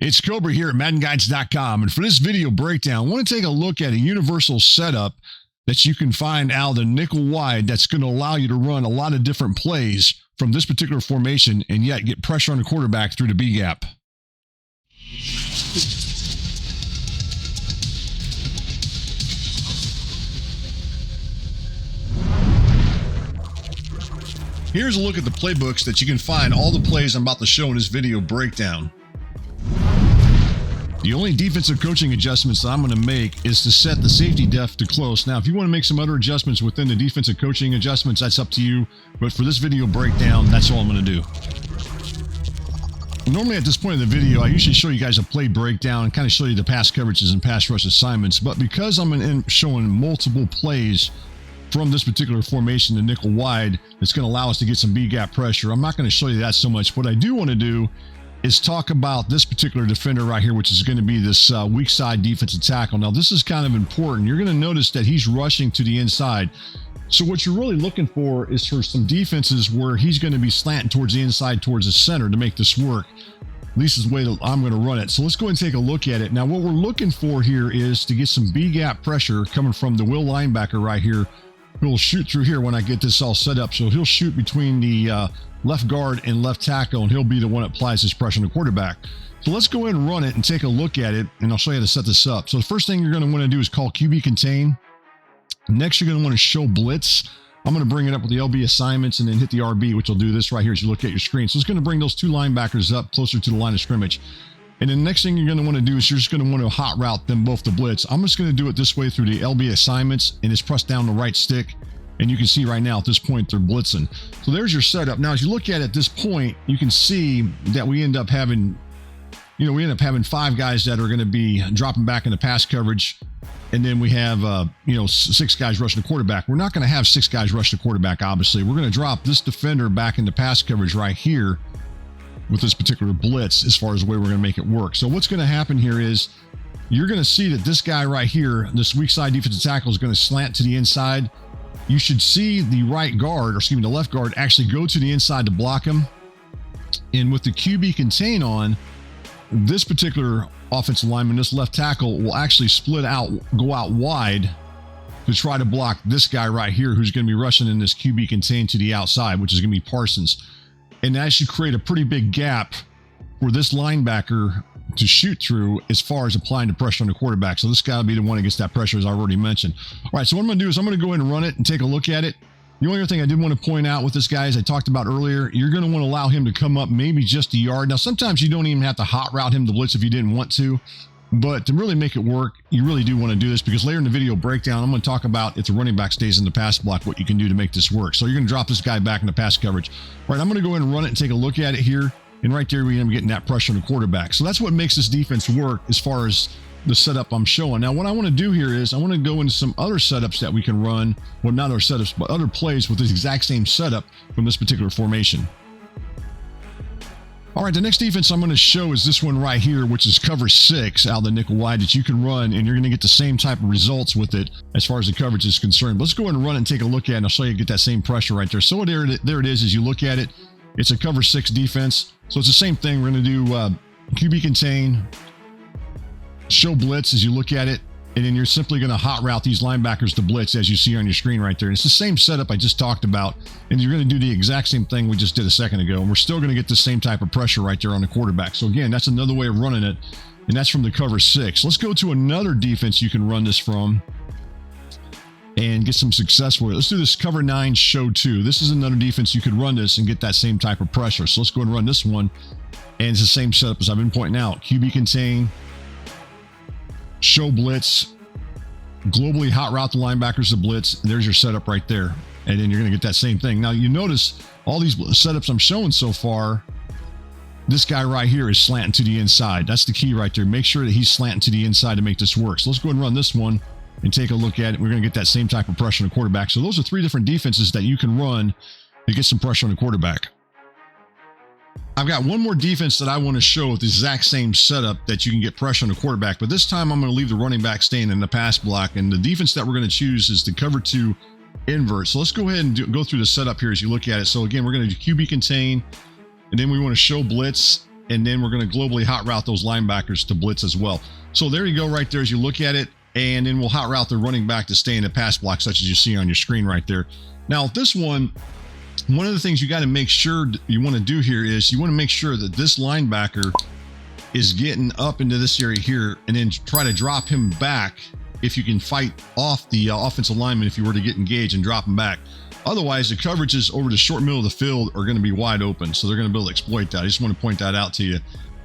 It's Kobra here at MaddenGuides.com, and for this video breakdown, I want to take a look at a universal setup that you can find out of the nickel wide that's going to allow you to run a lot of different plays from this particular formation and yet get pressure on the quarterback through the B gap. Here's a look at the playbooks that you can find all the plays I'm about to show in this video breakdown. The only defensive coaching adjustments that I'm going to make is to set the safety depth to close. Now, if you want to make some other adjustments within the defensive coaching adjustments, that's up to you. But for this video breakdown, that's all I'm going to do. Normally at this point in the video, I usually show you guys a play breakdown and kind of show you the pass coverages and pass rush assignments. But because I'm showing multiple plays from this particular formation, the nickel wide, it's going to allow us to get some B gap pressure. I'm not going to show you that so much. What I do want to do is talk about this particular defender right here, which is going to be this weak side defensive tackle. Now, this is kind of important. You're going to notice that he's rushing to the inside. So what you're really looking for is for some defenses where he's going to be slanting towards the inside, towards the center to make this work. At least is the way that I'm going to run it. So let's go ahead and take a look at it. Now, what we're looking for here is to get some B gap pressure coming from the will linebacker right here. He'll shoot through here when I get this all set up. So he'll shoot between the left guard and left tackle, and he'll be the one that applies this pressure on the quarterback. So let's go ahead and run it and take a look at it, and I'll show you how to set this up. So the first thing you're going to want to do is call QB contain. Next, you're going to want to show blitz. I'm going to bring it up with the LB assignments and then hit the RB, which will do this right here as you look at your screen. So it's going to bring those two linebackers up closer to the line of scrimmage. And then the next thing you're going to want to do is you're just going to want to hot route them both to blitz. I'm just going to do it this way through the LB assignments, and it's pressed down the right stick. And you can see right now at this point, they're blitzing. So there's your setup. Now, as you look at it at this point, you can see that we end up having, five guys that are going to be dropping back into pass coverage. And then we have, six guys rushing the quarterback. We're not going to have six guys rush the quarterback, obviously. We're going to drop this defender back into pass coverage right here with this particular blitz as far as the way we're going to make it work. So what's going to happen here is you're going to see that this guy right here, this weak side defensive tackle, is going to slant to the inside. You should see the the left guard actually go to the inside to block him. And with the QB contain on, this particular offensive lineman, this left tackle, will actually split out, go out wide to try to block this guy right here who's going to be rushing in this QB contain to the outside, which is going to be Parsons. And that should create a pretty big gap for this linebacker to shoot through as far as applying the pressure on the quarterback. So this guy will be the one that gets that pressure, as I already mentioned. All right, so what I'm going to do is I'm going to go ahead and run it and take a look at it. The only other thing I did want to point out with this guy, as I talked about earlier, you're going to want to allow him to come up maybe just a yard. Now, sometimes you don't even have to hot route him to blitz if you didn't want to. But to really make it work, you really do want to do this, because later in the video breakdown, I'm going to talk about if the running back stays in the pass block, what you can do to make this work. So you're going to drop this guy back into pass coverage. All right, I'm going to go ahead and run it and take a look at it here. And right there, we end up getting that pressure on the quarterback. So that's what makes this defense work as far as the setup I'm showing. Now, what I want to do here is I want to go into some other setups that we can run. Well, not other setups, but other plays with this exact same setup from this particular formation. All right, the next defense I'm going to show is this one right here, which is cover 6 out of the nickel wide that you can run, and you're going to get the same type of results with it as far as the coverage is concerned. But let's go ahead and run it and take a look at it, and I'll show you get that same pressure right there. So there it is as you look at it. It's a cover 6 defense. So it's the same thing. We're going to do QB contain, show blitz as you look at it, and then you're simply going to hot route these linebackers to blitz as you see on your screen right there. And it's the same setup I just talked about, and you're going to do the exact same thing we just did a second ago, and we're still going to get the same type of pressure right there on the quarterback. So again, that's another way of running it, and that's from the cover 6. Let's go to another defense you can run this from and get some success with it. Let's do this cover 9 show 2. This is another defense you could run this and get that same type of pressure. So let's go ahead and run this one, and it's the same setup as I've been pointing out. QB contain, show blitz, globally hot route the linebackers to blitz. And there's your setup right there. And then you're going to get that same thing. Now, you notice all these setups I'm showing so far, this guy right here is slanting to the inside. That's the key right there. Make sure that he's slanting to the inside to make this work. So let's go ahead and run this one and take a look at it. We're going to get that same type of pressure on the quarterback. So those are 3 different defenses that you can run to get some pressure on the quarterback. I've got one more defense that I want to show with the exact same setup that you can get pressure on the quarterback, but this time I'm going to leave the running back staying in the pass block, and the defense that we're going to choose is the cover 2 invert. So let's go ahead and go through the setup here as you look at it. So again, we're going to do QB contain, and then we want to show blitz, and then we're going to globally hot route those linebackers to blitz as well. So there you go right there as you look at it, and then we'll hot route the running back to stay in the pass block, such as you see on your screen right there. Now this one of the things you got to make sure you want to do here is you want to make sure that this linebacker is getting up into this area here, and then try to drop him back if you can fight off the offensive lineman if you were to get engaged and drop him back. Otherwise, the coverages over the short middle of the field are going to be wide open, so they're going to be able to exploit that. I just want to point that out to you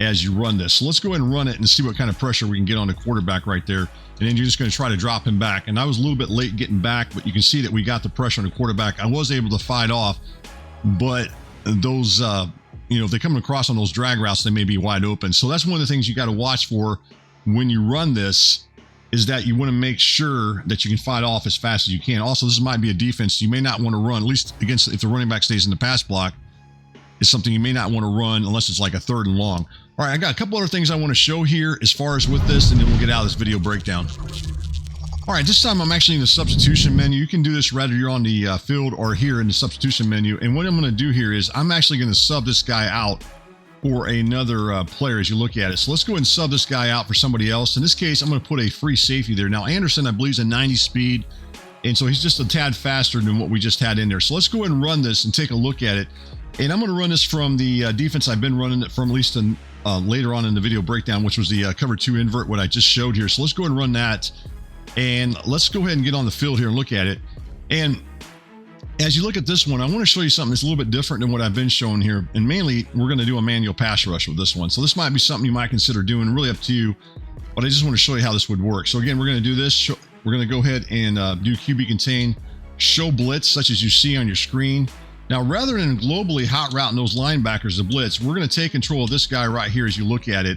as you run this. So let's go ahead and run it and see what kind of pressure we can get on the quarterback right there. And then you're just going to try to drop him back. And I was a little bit late getting back, but you can see that we got the pressure on the quarterback. I was able to fight off, but those, if they come across on those drag routes, they may be wide open. So that's one of the things you got to watch for when you run this, is that you want to make sure that you can fight off as fast as you can. Also, this might be a defense you may not want to run, at least against if the running back stays in the pass block. It's something you may not want to run unless it's like a 3rd and long. All right, I got a couple other things I want to show here as far as with this, and then we'll get out of this video breakdown. All right, this time I'm actually in the substitution menu. You can do this whether you're on the field or here in the substitution menu. And what I'm going to do here is I'm actually going to sub this guy out for another player as you look at it. So let's go ahead and sub this guy out for somebody else. In this case, I'm going to put a free safety there. Now, Anderson, I believe, is a 90 speed, and so he's just a tad faster than what we just had in there. So let's go ahead and run this and take a look at it. And I'm going to run this from the defense I've been running it from, at least later on in the video breakdown, which was the cover 2 invert, what I just showed here. So let's go ahead and run that. And let's go ahead and get on the field here and look at it. And as you look at this one, I want to show you something that's a little bit different than what I've been showing here. And mainly, we're going to do a manual pass rush with this one. So this might be something you might consider doing, really up to you. But I just want to show you how this would work. So again, we're going to do this. We're going to go ahead and do QB contain, show blitz, such as you see on your screen. Now, rather than globally hot routing those linebackers to blitz, we're going to take control of this guy right here as you look at it.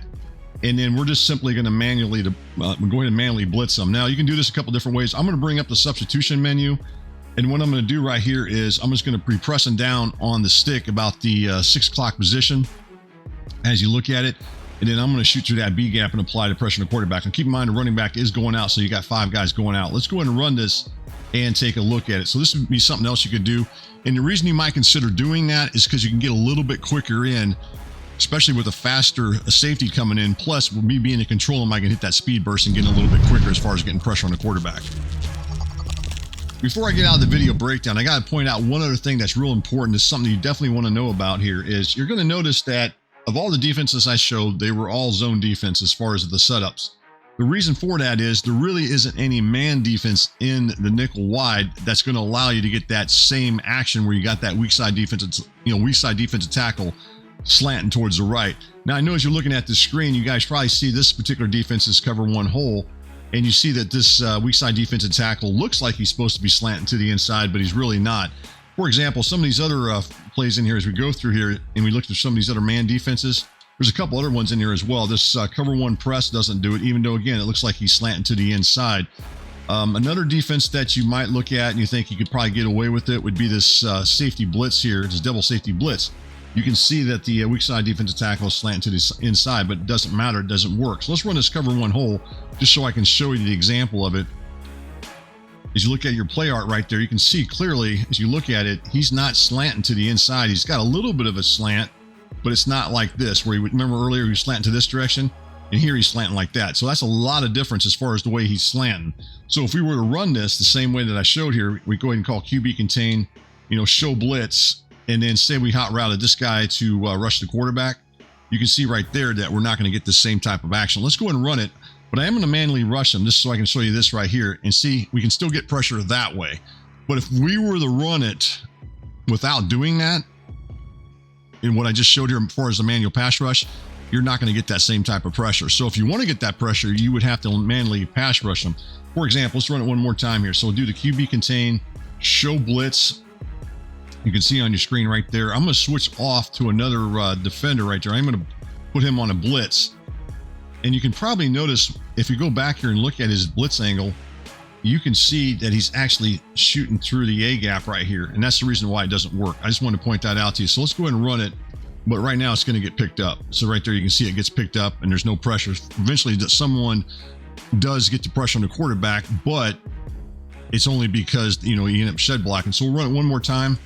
And then we're just simply going to manually go ahead and manually blitz them. Now, you can do this a couple different ways. I'm going to bring up the substitution menu. And what I'm going to do right here is I'm just going to be pressing down on the stick about the 6 o'clock position as you look at it. And then I'm going to shoot through that B gap and apply the pressure on the quarterback. And keep in mind, the running back is going out, so you got 5 guys going out. Let's go ahead and run this and take a look at it. So this would be something else you could do. And the reason you might consider doing that is because you can get a little bit quicker in, especially with a faster safety coming in. Plus, with me being in control, I can hit that speed burst and get a little bit quicker as far as getting pressure on the quarterback. Before I get out of the video breakdown, I got to point out one other thing that's real important. Is something you definitely want to know about here is you're going to notice that of all the defenses I showed, they were all zone defense as far as the setups. The reason for that is there really isn't any man defense in the nickel wide that's going to allow you to get that same action where you got that weak side defensive tackle slanting towards the right. Now, I know as you're looking at the screen, you guys probably see this particular defense is cover 1 hole, and you see that this weak side defensive tackle looks like he's supposed to be slanting to the inside, but he's really not. For example, some of these other plays in here as we go through here and we look through some of these other man defenses, there's a couple other ones in here as well. This cover 1 press doesn't do it, even though, again, it looks like he's slanting to the inside. Another defense that you might look at and you think you could probably get away with it would be this safety blitz here, this double safety blitz. You can see that the weak side defensive tackle is slanting to the inside, but it doesn't matter. It doesn't work. So let's run this cover 1 hole just so I can show you the example of it. As you look at your play art right there, you can see clearly as you look at it, he's not slanting to the inside. He's got a little bit of a slant, but it's not like this where you would remember earlier he was slanting to this direction, and here he's slanting like that. So that's a lot of difference as far as the way he's slanting. So if we were to run this the same way that I showed here, we go ahead and call QB contain, show blitz, and then say we hot routed this guy to rush the quarterback. You can see right there that we're not going to get the same type of action. Let's go ahead and run it, but I am going to manually rush him just so I can show you this right here and see we can still get pressure that way. But if we were to run it without doing that, in what I just showed here as far as the manual pass rush, you're not going to get that same type of pressure. So if you want to get that pressure, you would have to manually pass rush them. For example, let's run it one more time here. So we'll do the QB contain, show blitz. You can see on your screen right there. I'm going to switch off to another defender right there. I'm going to put him on a blitz. And you can probably notice if you go back here and look at his blitz angle, you can see that he's actually shooting through the A gap right here. And that's the reason why it doesn't work. I just want to point that out to you. So let's go ahead and run it. But right now it's going to get picked up. So right there you can see it gets picked up and there's no pressure. Eventually someone does get the pressure on the quarterback, but it's only because, you end up shed blocking. So we'll run it one more time.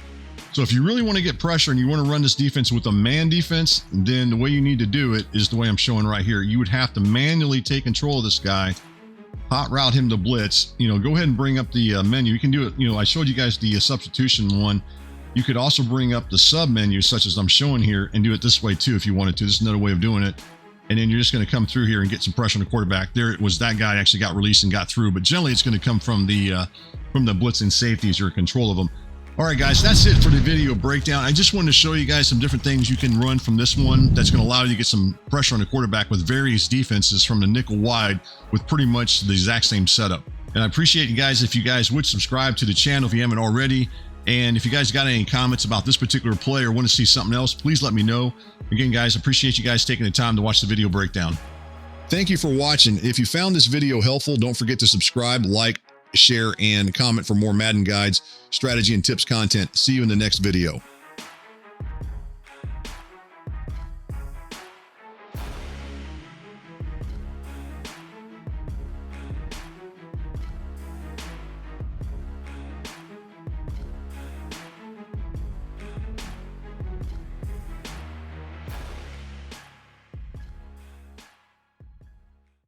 So if you really want to get pressure and you want to run this defense with a man defense, then the way you need to do it is the way I'm showing right here. You would have to manually take control of this guy, hot route him to blitz. You know, go ahead and bring up the menu. You can do it. You know, I showed you guys the substitution one. You could also bring up the sub menu, such as I'm showing here, and do it this way too if you wanted to. This is another way of doing it. And then you're just going to come through here and get some pressure on the quarterback. There it was. That guy actually got released and got through, but generally it's going to come from the blitzing safeties or control of them. All right, guys, that's it for the video breakdown. I just wanted to show you guys some different things you can run from this one that's going to allow you to get some pressure on the quarterback with various defenses from the nickel wide with pretty much the exact same setup. And I appreciate you guys if you guys would subscribe to the channel if you haven't already. And if you guys got any comments about this particular play or want to see something else, please let me know. Again, guys, appreciate you guys taking the time to watch the video breakdown. Thank you for watching. If you found this video helpful, don't forget to subscribe, like, share, and comment for more Madden guides, strategy, and tips content. See you in the next video.